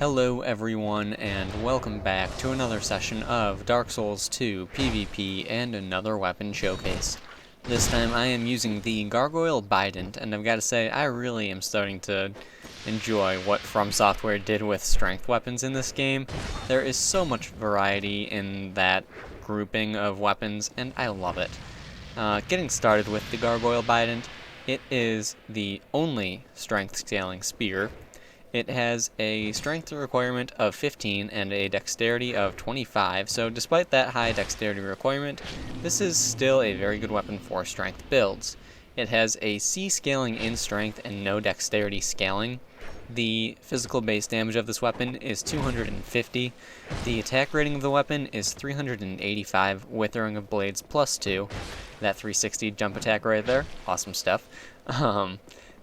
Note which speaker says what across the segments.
Speaker 1: Hello everyone, and welcome back to another session of Dark Souls 2 PvP and another weapon showcase. This time I am using the Gargoyle Bident, and I've got to say I really am starting to enjoy what From Software did with strength weapons in this game. There is so much variety in that grouping of weapons, and I love it. Getting started with the Gargoyle Bident, it is the only strength scaling spear. It has a strength requirement of 15 and a dexterity of 25, so despite that high dexterity requirement, this is still a very good weapon for strength builds. It has a C scaling in strength and no dexterity scaling. The physical base damage of this weapon is 250. The attack rating of the weapon is 385, Withering of Blades plus 2. That 360 jump attack right there, awesome stuff.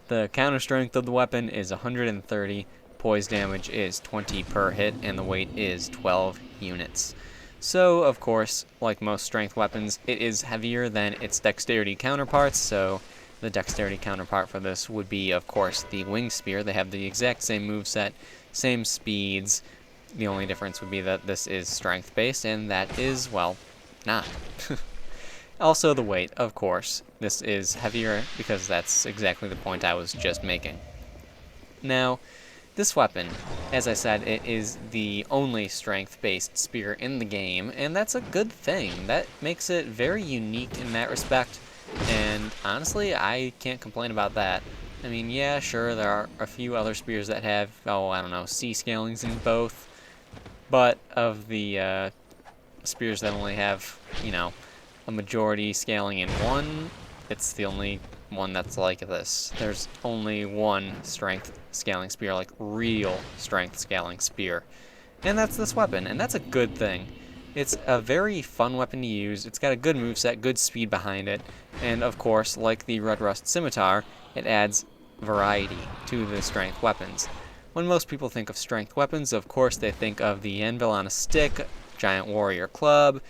Speaker 1: The counter strength of the weapon is 130, poise damage is 20 per hit, and the weight is 12 units. So, of course, like most strength weapons, it is heavier than its dexterity counterparts, so the dexterity counterpart for this would be, of course, the Wing Spear. They have the exact same moveset, same speeds. The only difference would be that this is strength-based, and that is, well, not. Also the weight, of course. This is heavier because that's exactly the point I was just making. Now, this weapon, as I said, it is the only strength-based spear in the game, and that's a good thing. That makes it very unique in that respect, and honestly, I can't complain about that. I mean, yeah, sure, there are a few other spears that have, I don't know, C scalings in both, but of the spears that only have, a majority scaling in one, it's the only one that's like this. There's only one strength scaling spear, like real strength scaling spear. And that's this weapon, and that's a good thing. It's a very fun weapon to use, it's got a good moveset, good speed behind it, and of course, like the Red Rust Scimitar, it adds variety to the strength weapons. When most people think of strength weapons, of course they think of the anvil on a stick, giant warrior club,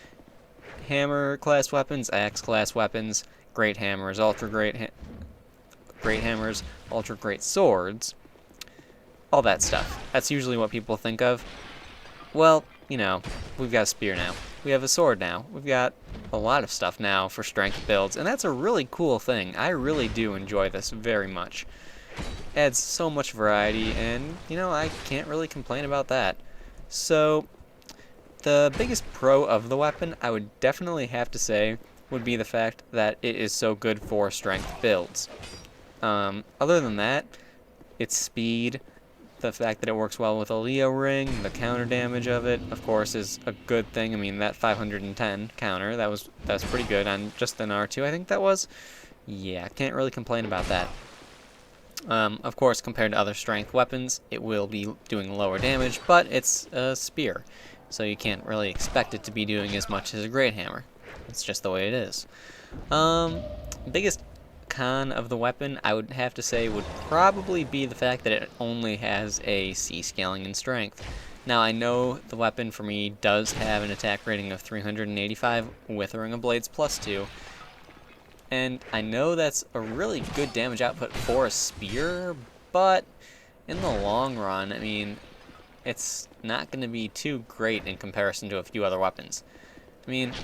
Speaker 1: hammer class weapons, axe class weapons, great hammers, ultra great hammers, ultra great swords, all that stuff. That's usually what people think of. Well, we've got a spear now. We have a sword now. We've got a lot of stuff now for strength builds, and that's a really cool thing. I really do enjoy this very much. Adds so much variety, and, I can't really complain about that. So, the biggest pro of the weapon, I would definitely have to say, would be the fact that it is so good for strength builds. Other than that, its speed, the fact that it works well with a Leo ring, the counter damage of it, of course, is a good thing. I mean, that 510 counter, that's pretty good on just an R2, I think that was. Yeah, can't really complain about that. Of course, compared to other strength weapons, it will be doing lower damage, but it's a spear, so you can't really expect it to be doing as much as a great hammer. It's just the way it is. Biggest con of the weapon, I would have to say, would probably be the fact that it only has a C scaling in strength. Now, I know the weapon for me does have an attack rating of 385, Withering of Blades plus 2, and I know that's a really good damage output for a spear, but in the long run, I mean, it's not going to be too great in comparison to a few other weapons. I mean,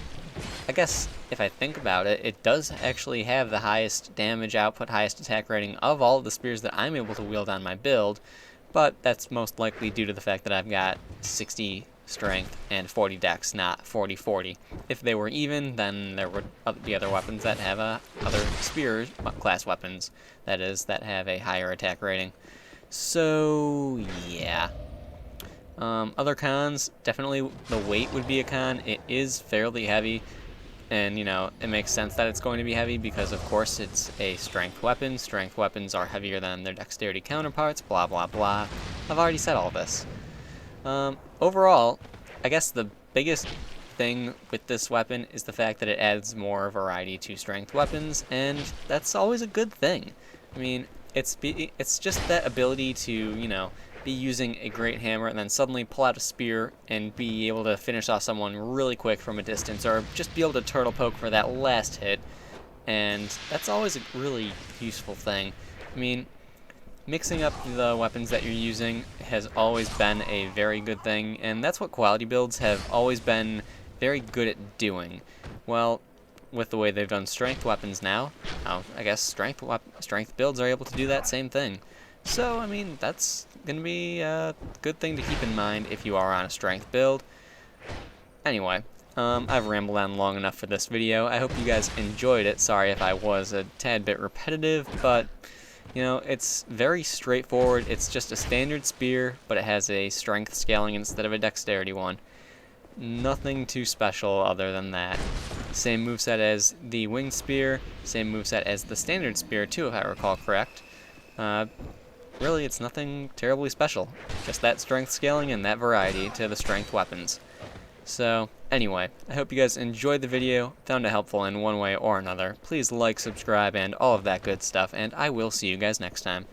Speaker 1: I guess if I think about it, it does actually have the highest damage output, highest attack rating of all of the spears that I'm able to wield on my build, but that's most likely due to the fact that I've got 60 strength and 40 dex, not 40-40. If they were even, then there would be other weapons that have other spear class weapons, that have a higher attack rating. So, yeah. Other cons, definitely the weight would be a con. It is fairly heavy, and it makes sense that it's going to be heavy because of course it's a strength weapon. Strength weapons are heavier than their dexterity counterparts, blah blah blah. I've already said all this. Overall, I guess the biggest thing with this weapon is the fact that it adds more variety to strength weapons, and that's always a good thing. I mean, it's just that ability to, be using a great hammer and then suddenly pull out a spear and be able to finish off someone really quick from a distance, or just be able to turtle poke for that last hit, and that's always a really useful thing. I mean, mixing up the weapons that you're using has always been a very good thing, and that's what quality builds have always been very good at doing. Well, with the way they've done strength weapons now, I guess strength builds are able to do that same thing. So, I mean, that's going to be a good thing to keep in mind if you are on a strength build. Anyway, I've rambled on long enough for this video. I hope you guys enjoyed it. Sorry if I was a tad bit repetitive, but, you know, it's very straightforward. It's just a standard spear, but it has a strength scaling instead of a dexterity one. Nothing too special other than that. Same moveset as the winged spear, same moveset as the standard spear too, if I recall correct. Really, it's nothing terribly special. Just that strength scaling and that variety to the strength weapons. So, anyway, I hope you guys enjoyed the video, found it helpful in one way or another. Please like, subscribe, and all of that good stuff, and I will see you guys next time.